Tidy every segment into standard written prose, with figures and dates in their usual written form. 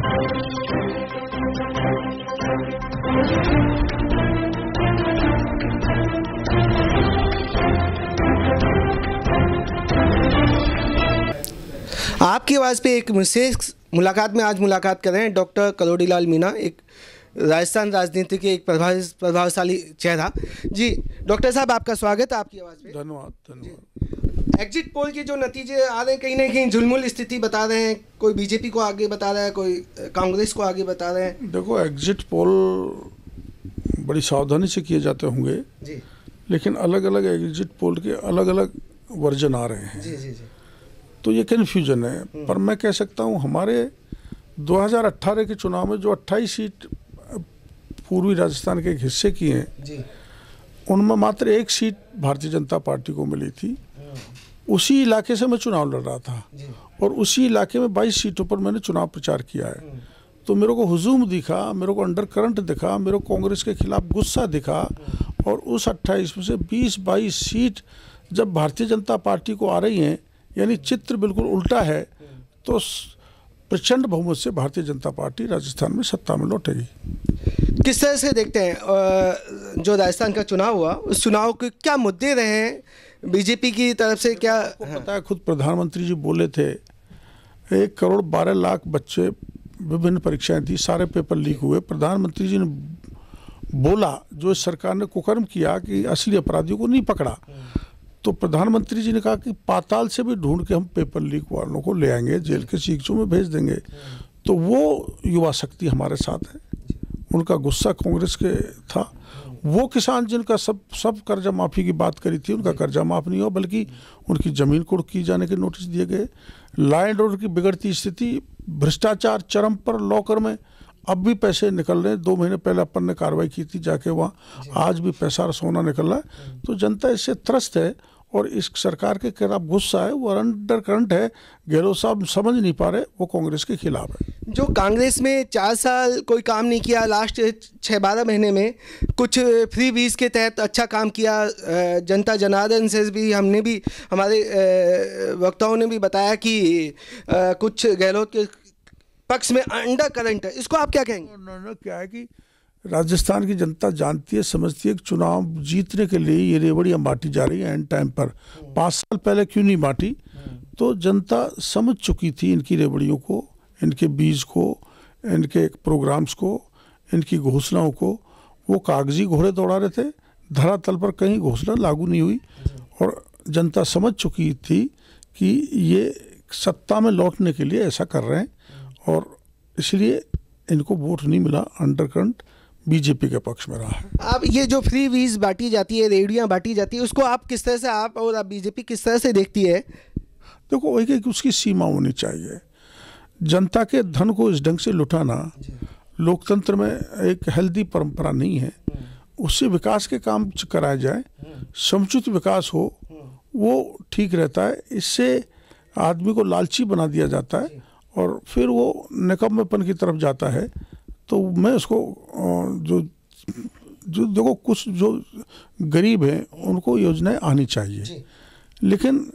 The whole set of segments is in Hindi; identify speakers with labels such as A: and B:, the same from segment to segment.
A: आपकी आवाज़ पे एक विशेष मुलाकात में आज मुलाकात कर रहे हैं डॉक्टर करोड़ीलाल मीणा, एक राजस्थान राजनीति के एक प्रभावशाली चेहरा। जी डॉक्टर साहब, आपका स्वागत है आपकी आवाज़ पे।
B: धन्यवाद।
A: एग्जिट पोल के जो नतीजे आ रहे हैं कहीं ना कहीं झुलमुल स्थिति बता रहे हैं, कोई बीजेपी को आगे बता रहा है, कोई कांग्रेस को आगे बता रहे हैं।
B: देखो, एग्जिट पोल बड़ी सावधानी से किए जाते होंगे
A: जी,
B: लेकिन अलग अलग एग्जिट पोल के अलग अलग वर्जन आ रहे हैं।
A: जी जी जी।
B: तो ये कन्फ्यूजन है। पर मैं कह सकता हूँ हमारे 2018 के चुनाव में जो 28 सीट पूर्वी राजस्थान के एक हिस्से की हैं
A: जी,
B: उनमें मात्र एक सीट भारतीय जनता पार्टी को मिली थी। उसी इलाके से मैं चुनाव लड़ रहा था
A: जी।
B: और उसी इलाके में 22 सीटों पर मैंने चुनाव प्रचार किया है। तो मेरे को हुजूम दिखा, मेरे को अंडर करंट दिखा, मेरे को कांग्रेस के खिलाफ गुस्सा दिखा। और उस 28 में से 20-22 सीट जब भारतीय जनता पार्टी को आ रही हैं, यानी चित्र बिल्कुल उल्टा है, तो प्रचंड बहुमत से भारतीय जनता पार्टी राजस्थान में सत्ता में लौटेगी।
A: किस तरह से देखते हैं जो राजस्थान का चुनाव हुआ, उस चुनाव के क्या मुद्दे रहे हैं बीजेपी की तरफ से? क्या
B: आपको पता है, खुद प्रधानमंत्री जी बोले थे 1 करोड़ 12 लाख बच्चे, विभिन्न परीक्षाएं थी, सारे पेपर लीक हुए। प्रधानमंत्री जी ने बोला जो इस सरकार ने कुकर्म किया कि असली अपराधियों को नहीं पकड़ा, तो प्रधानमंत्री जी ने कहा कि पाताल से भी ढूंढ के हम पेपर लीक वालों को ले आएंगे, जेल के सीखों में भेज देंगे। तो वो युवा शक्ति हमारे साथ है। उनका गुस्सा कांग्रेस के था। वो किसान जिनका सब कर्जा माफ़ी की बात करी थी, उनका कर्जा माफ़ नहीं हुआ, बल्कि उनकी ज़मीन कुर्क की जाने के नोटिस दिए गए। लॉ एंड ऑर्डर की बिगड़ती स्थिति, भ्रष्टाचार चरम पर, लॉकर में अब भी पैसे निकल रहे हैं। 2 महीने पहले अपन ने कार्रवाई की थी जाके वहाँ, आज भी पैसा और सोना निकल रहा है। तो जनता इससे त्रस्त है और इस सरकार के खिलाफ गुस्सा है, वो अंडर करंट है। गहलोत साहब समझ नहीं पा रहे, वो कांग्रेस के खिलाफ है।
A: जो कांग्रेस में 4 साल कोई काम नहीं किया, लास्ट 6-12 महीने में कुछ फ्री वीज़ के तहत अच्छा काम किया। जनता जनार्दन से भी हमने भी, हमारे वक्ताओं ने भी बताया कि कुछ गहलोत के पक्ष में अंडर करंट है। इसको आप क्या कहेंगे?
B: क्या है कि राजस्थान की जनता जानती है, समझती है कि चुनाव जीतने के लिए ये रेवड़ियाँ बांटी जा रही हैं एंड टाइम पर। 5 साल पहले क्यों नहीं बांटी? तो जनता समझ चुकी थी इनकी रेवड़ियों को, इनके बीज को, इनके प्रोग्राम्स को, इनकी घोषणाओं को। वो कागजी घोड़े दौड़ा रहे थे, धरातल पर कहीं घोषणा लागू नहीं हुई। और जनता समझ चुकी थी कि ये सत्ता में लौटने के लिए ऐसा कर रहे हैं और इसलिए इनको वोट नहीं मिला। अंडर करंट बीजेपी के पक्ष में रहा है।
A: आप ये जो फ्री वीज बांटी जाती है, रेडियाँ बांटी जाती है, उसको आप किस तरह से, आप और आप बीजेपी किस तरह से देखती है?
B: देखो, एक उसकी सीमा होनी चाहिए। जनता के धन को इस ढंग से लुटाना लोकतंत्र में एक हेल्दी परंपरा नहीं है। उससे विकास के काम कराए जाए, समुचित विकास हो, वो ठीक रहता है। इससे आदमी को लालची बना दिया जाता है और फिर वो निकम्मेपन की तरफ जाता है। तो मैं उसको जो देखो, कुछ जो गरीब हैं उनको योजनाएं आनी चाहिए, लेकिन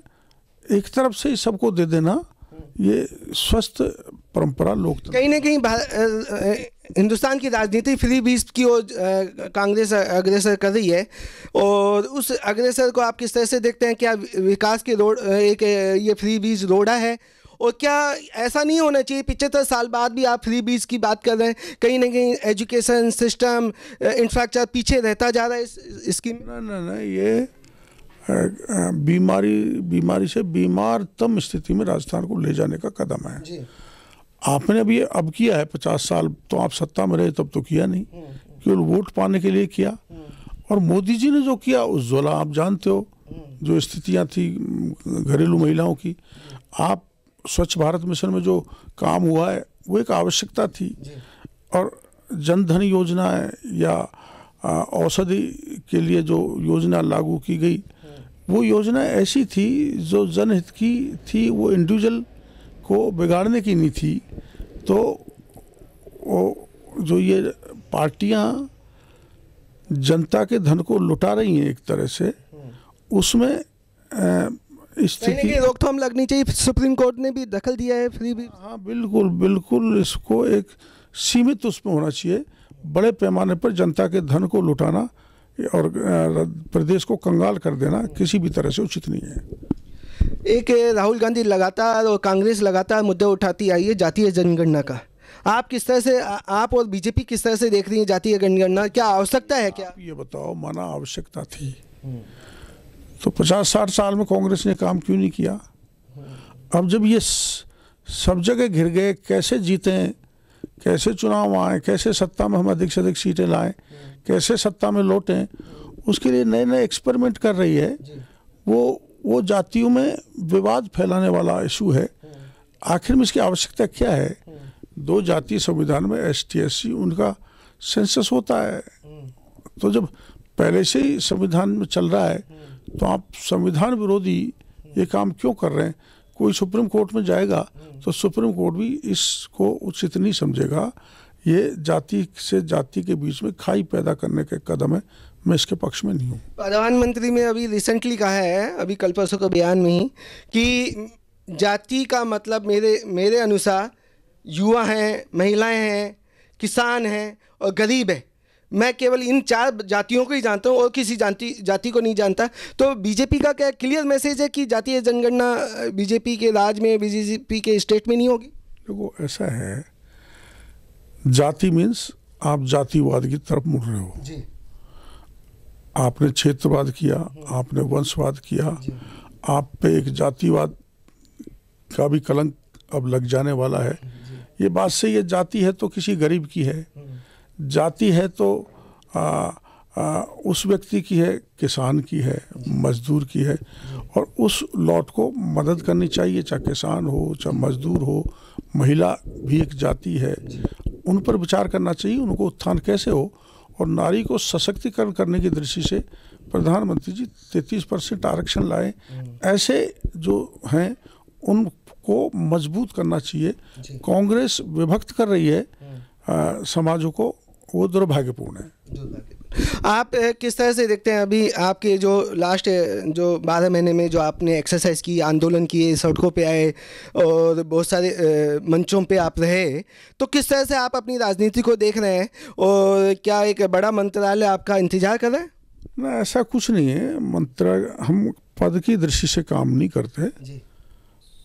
B: एक तरफ से ही सबको दे देना ये स्वस्थ परंपरा लोकतंत्र।
A: कहीं ना कहीं हिंदुस्तान की राजनीति फ्री बीज की ओर कांग्रेस अग्रसर कर रही है, और उस अग्रसर को आप किस तरह से देखते हैं? क्या विकास की रोड एक ये फ्री बीज रोड़ा है? और क्या ऐसा नहीं होना चाहिए 75 साल बाद भी आप फ्री बीज की बात कर रहे हैं? कहीं ना कहीं एजुकेशन सिस्टम, इंफ्रास्ट्रक्चर पीछे रहता जा रहा है इस स्कीम।
B: ना ये बीमारी से बीमारतम स्थिति में राजस्थान को ले जाने का कदम है जी। आपने अभी अब किया है 50 साल, तो आप सत्ता में रहे तब तो किया नहीं, केवल वोट पाने के लिए किया। और मोदी जी ने जो किया, उज्ज्वला आप जानते हो, जो स्थितियां थी घरेलू महिलाओं की। आप स्वच्छ भारत मिशन में जो काम हुआ है वो एक आवश्यकता थी। और जनधन योजना है या औषधि के लिए जो योजना लागू की गई, वो योजना ऐसी थी जो जनहित की थी, वो इंडिविजुअल को बिगाड़ने की नहीं थी। तो वो जो ये पार्टियां जनता के धन को लुटा रही हैं एक तरह से, उसमें स्थिति,
A: रोकथाम लगनी चाहिए। सुप्रीम कोर्ट ने भी दखल दिया है फ्री बीज।
B: हाँ बिल्कुल बिल्कुल, इसको एक सीमित उसमें होना चाहिए। बड़े पैमाने पर जनता के धन को लुटाना और प्रदेश को कंगाल कर देना किसी भी तरह से उचित नहीं है।
A: एक राहुल गांधी लगातार और कांग्रेस लगातार मुद्दा उठाती आई है जातीय जनगणना का। आप किस तरह से, आप और बीजेपी किस तरह से देख रही हैं जातीय जनगणना? क्या आवश्यकता है? क्या
B: ये बताओ, माना आवश्यकता थी तो 50-60 साल में कांग्रेस ने काम क्यों नहीं किया? अब जब ये सब जगह घिर गए, कैसे जीतें, कैसे चुनाव आए, कैसे सत्ता में हम अधिक से अधिक सीटें लाएं, कैसे सत्ता में लौटें, उसके लिए नए नए एक्सपेरिमेंट कर रही है। वो जातियों में विवाद फैलाने वाला इशू है। आखिर में इसकी आवश्यकता क्या है? 2 जातीय संविधान में ST SC उनका सेंसस होता है। तो जब पहले से ही संविधान में चल रहा है तो आप संविधान विरोधी ये काम क्यों कर रहे हैं? कोई सुप्रीम कोर्ट में जाएगा तो सुप्रीम कोर्ट भी इसको उचित नहीं समझेगा। ये जाति से जाति के बीच में खाई पैदा करने के कदम है। मैं इसके पक्ष में नहीं हूँ।
A: प्रधानमंत्री ने अभी रिसेंटली कहा है, अभी कल परसों के बयान में ही, कि जाति का मतलब मेरे अनुसार युवा हैं, महिलाएं हैं, किसान हैं और गरीब है। मैं केवल इन 4 जातियों को ही जानता हूँ और किसी जाति को नहीं जानता। तो बीजेपी का क्या क्लियर मैसेज है कि जातीय जनगणना बीजेपी के राज में, बीजेपी के स्टेट में नहीं होगी?
B: देखो ऐसा है, जाति मीन्स आप जातिवाद की तरफ मुड़ रहे हो जी। आपने क्षेत्रवाद किया, आपने वंशवाद किया, आप पे एक जातिवाद का भी कलंक अब लग जाने वाला है। ये बात सही है, जाति है तो किसी गरीब की है, जाति है तो उस व्यक्ति की है, किसान की है, मजदूर की है, और उस लॉट को मदद करनी चाहिए। चाहे किसान हो, चाहे मजदूर हो, महिला भी एक जाति है, उन पर विचार करना चाहिए, उनको उत्थान कैसे हो। और नारी को सशक्तिकरण करने की दृष्टि से प्रधानमंत्री जी 33% आरक्षण लाए। ऐसे जो हैं उनको मजबूत करना चाहिए। कांग्रेस विभक्त कर रही है समाजों को, वो दुर्भाग्यपूर्ण है।
A: आप किस तरह से देखते हैं अभी आपके जो लास्ट जो 12 महीने में जो आपने एक्सरसाइज की, आंदोलन किए, सड़कों पे आए और बहुत सारे मंचों पे आप रहे, तो किस तरह से आप अपनी राजनीति को देख रहे हैं? और क्या एक बड़ा मंत्रालय आपका इंतजार कर रहा है?
B: ना, ऐसा कुछ नहीं है। हम पद की दृष्टि से काम नहीं करते जी।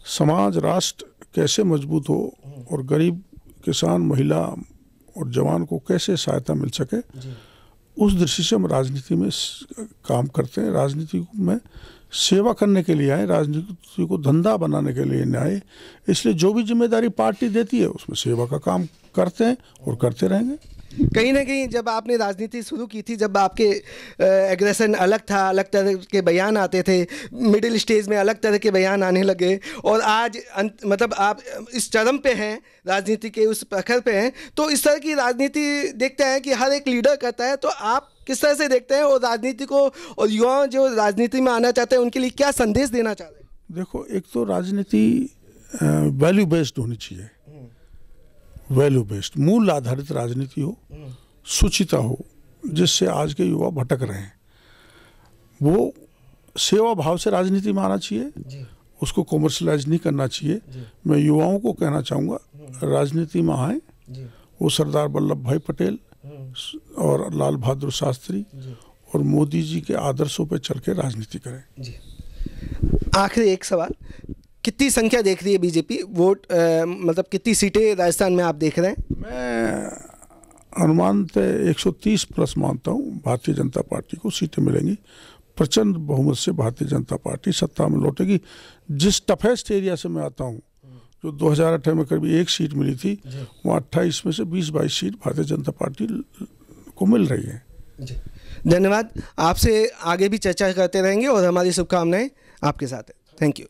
B: समाज राष्ट्र कैसे मजबूत हो और गरीब, किसान, महिला और जवान को कैसे सहायता मिल सके, उस दृष्टि से हम राजनीति में काम करते हैं। राजनीति में सेवा करने के लिए आए, राजनीति को धंधा बनाने के लिए नहीं आए। इसलिए जो भी जिम्मेदारी पार्टी देती है उसमें सेवा का काम करते हैं और करते रहेंगे।
A: कहीं ना कहीं जब आपने राजनीति शुरू की थी, जब आपके एग्रेशन अलग था, अलग तरह के बयान आते थे, मिडिल स्टेज में अलग तरह के बयान आने लगे, और आज मतलब आप इस चरम पे हैं, राजनीति के उस प्रखर पे हैं, तो इस तरह की राजनीति देखते हैं कि हर एक लीडर करता है, तो आप किस तरह से देखते हैं? और राजनीति को और युवा जो राजनीति में आना चाहते हैं उनके लिए क्या संदेश देना चाह रहे हैं?
B: देखो, एक तो राजनीति वैल्यू बेस्ड होनी चाहिए, वैल्यू बेस्ड, मूल आधारित राजनीति हो, सुचिता हो, जिससे आज के युवा भटक रहे हैं। वो सेवा भाव से राजनीति में आना चाहिए, उसको कॉमर्शलाइज नहीं करना चाहिए। मैं युवाओं को कहना चाहूँगा, राजनीति में आए, वो सरदार वल्लभ भाई पटेल और लाल बहादुर शास्त्री और मोदी जी के आदर्शों पर चल के राजनीति करें।
A: आखिरी एक सवाल, कितनी संख्या देख रही है बीजेपी वोट, मतलब कितनी सीटें राजस्थान में आप देख रहे हैं?
B: मैं अनुमानतः 130 प्लस मानता हूँ भारतीय जनता पार्टी को सीटें मिलेंगी। प्रचंड बहुमत से भारतीय जनता पार्टी सत्ता में लौटेगी। जिस टफेस्ट एरिया से मैं आता हूँ, जो 2018 में करीब 1 सीट मिली थी, वहाँ 28 में से 20-22 सीट भारतीय जनता पार्टी को मिल रही है।
A: धन्यवाद। आपसे आगे भी चर्चा करते रहेंगे और हमारी शुभकामनाएं आपके साथ है। Thank you.